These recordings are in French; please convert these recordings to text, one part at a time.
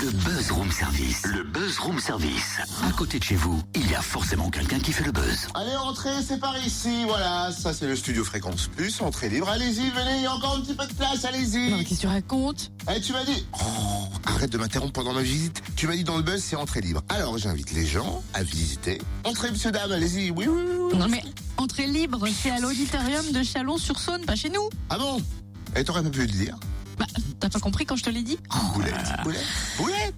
Le Buzz Room Service. Le Buzz Room Service. À côté de chez vous, il y a forcément quelqu'un qui fait le buzz. Allez, entrez, c'est par ici, voilà. Ça, c'est le studio Fréquence Plus, entrée libre. Allez-y, venez, il y a encore un petit peu de place, allez-y. Non, mais qu'est-ce que tu racontes? Eh, tu m'as dit... Oh, arrête de m'interrompre pendant ma visite. Tu m'as dit dans le buzz, c'est entrée libre. Alors, j'invite les gens à visiter. Entrez, monsieur, dame, allez-y. Oui, oui, oui. Non, mais entrée libre, c'est à l'auditorium de Chalon-sur-Saône, pas chez nous. Ah bon? Et t'aurais pas pu le dire? Bah, t'as pas compris quand je te l'ai dit? Boulette.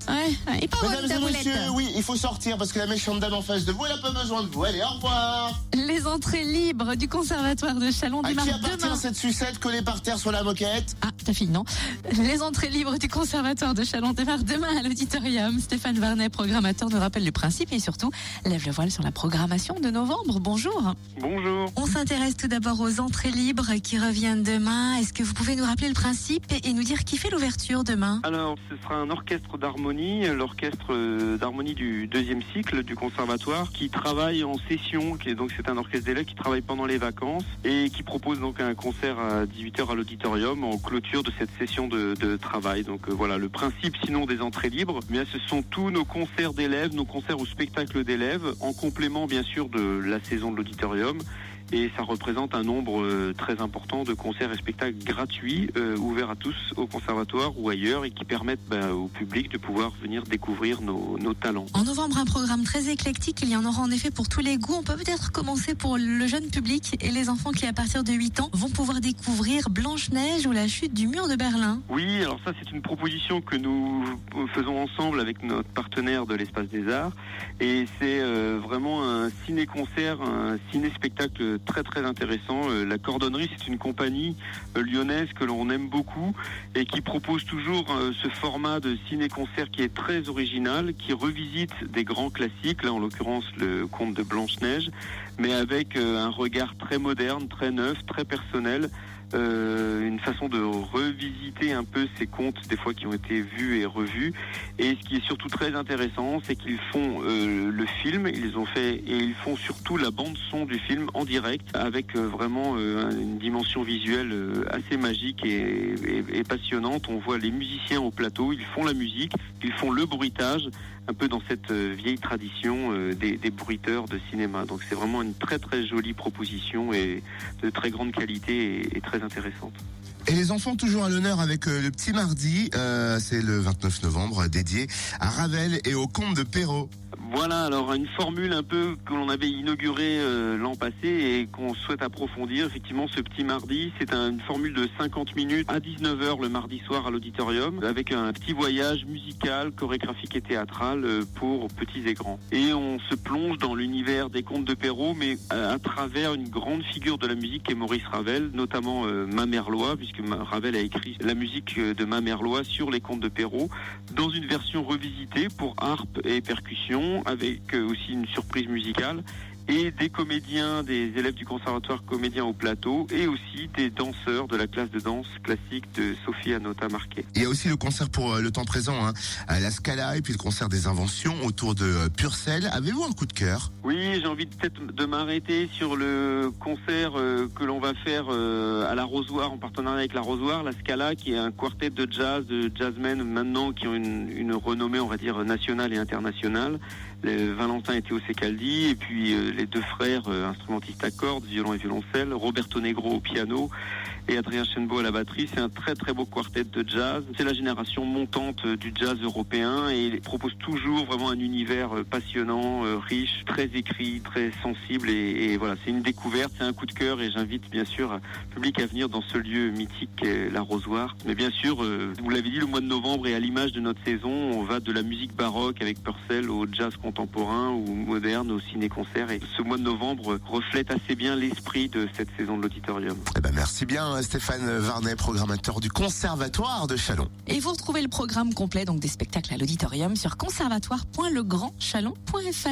Ouais, et pas bonne Mesdames ta et boulette. messieurs, oui, il faut sortir parce que la méchante dame en face de vous, elle a pas besoin de vous. Allez, au revoir. Les entrées libres du conservatoire de Chalon À qui démarrent appartient demain. cette sucette collée par terre sur la moquette? Ah, ta fille, non. Les entrées libres du conservatoire de Chalon démarrent demain à l'auditorium. Stéphane Varnet, programmateur, nous rappelle le principe et surtout lève le voile sur la programmation de novembre. Bonjour. Bonjour. On s'intéresse tout d'abord aux entrées libres qui reviennent demain. Est-ce que vous pouvez nous rappeler le principe et nous dire qui fait l'ouverture demain? Alors, ce sera un orchestre d'harmonie, l'orchestre d'harmonie du deuxième cycle du conservatoire, qui travaille en session, donc c'est un orchestre d'élèves qui travaille pendant les vacances et qui propose donc un concert à 18h à l'auditorium en clôture de cette session de travail. Donc voilà, le principe sinon des entrées libres, mais ce sont tous nos concerts d'élèves, nos concerts ou spectacles d'élèves, en complément bien sûr de la saison de l'auditorium. Et ça représente un nombre très important de concerts et spectacles gratuits, ouverts à tous au conservatoire ou ailleurs et qui permettent au public de pouvoir venir découvrir nos talents. En novembre, un programme très éclectique. Il y en aura en effet pour tous les goûts. On peut peut-être commencer pour le jeune public et les enfants qui, à partir de 8 ans, vont pouvoir découvrir Blanche-Neige ou la chute du mur de Berlin. Oui, alors ça c'est une proposition que nous faisons ensemble avec notre partenaire de l'Espace des Arts. Et c'est vraiment un ciné-concert, un ciné-spectacle très très intéressant. La Cordonnerie, c'est une compagnie lyonnaise que l'on aime beaucoup et qui propose toujours ce format de ciné-concert qui est très original, qui revisite des grands classiques, là en l'occurrence le Conte de Blanche-Neige, mais avec un regard très moderne, très neuf, très personnel. Une façon de revisiter un peu ces contes des fois qui ont été vus et revus. Et ce qui est surtout très intéressant, c'est qu'ils font le film, ils font surtout la bande son du film en direct avec vraiment une dimension visuelle assez magique et passionnante. On voit les musiciens au plateau, ils font la musique, ils font le bruitage, un peu dans cette vieille tradition des bruiteurs de cinéma. Donc c'est vraiment une très très jolie proposition et de très grande qualité et très intéressante. Et les enfants toujours à l'honneur avec le petit mardi, c'est le 29 novembre, dédié à Ravel et au conte de Perrault. Voilà, alors une formule un peu que l'on avait inaugurée l'an passé et qu'on souhaite approfondir. Effectivement, ce petit mardi, c'est une formule de 50 minutes à 19h le mardi soir à l'auditorium, avec un petit voyage musical, chorégraphique et théâtral pour petits et grands. Et on se plonge dans l'univers des contes de Perrault, mais à travers une grande figure de la musique qui est Maurice Ravel, notamment Mamerlois, puisque Ravel a écrit la musique de Mamerlois sur les contes de Perrault, dans une version revisitée pour harpe et percussion, avec aussi une surprise musicale et des comédiens, des élèves du conservatoire comédiens au plateau et aussi des danseurs de la classe de danse classique de Sophie Anota Marquet. Il y a aussi le concert pour le temps présent, à la Scala, et puis le concert des inventions autour de Purcell. Avez-vous un coup de cœur? Oui, j'ai envie peut-être de m'arrêter sur le concert que l'on va faire à l'Arrosoir, en partenariat avec l'Arrosoir, la Scala, qui est un quartet de jazz, de jazzmen maintenant qui ont une renommée, on va dire, nationale et internationale. Valentin et Théo Secaldi, et puis les deux frères instrumentistes à cordes, violon et violoncelle, Roberto Negro au piano et Adrien Chenbeau à la batterie. C'est un très très beau quartet de jazz. C'est la génération montante du jazz européen et il propose toujours vraiment un univers passionnant, riche, très écrit, très sensible et voilà, c'est une découverte, c'est un coup de cœur et j'invite bien sûr le public à venir dans ce lieu mythique qu'est l'Arrosoir. Mais bien sûr, vous l'avez dit, le mois de novembre et à l'image de notre saison, on va de la musique baroque avec Purcell au jazz contemporain ou moderne, au ciné-concert. Et ce mois de novembre reflète assez bien l'esprit de cette saison de l'auditorium. Eh ben merci bien Stéphane Varnet, programmateur du Conservatoire de Chalon. Et vous retrouvez le programme complet donc des spectacles à l'auditorium sur conservatoire.legrandchalon.fr.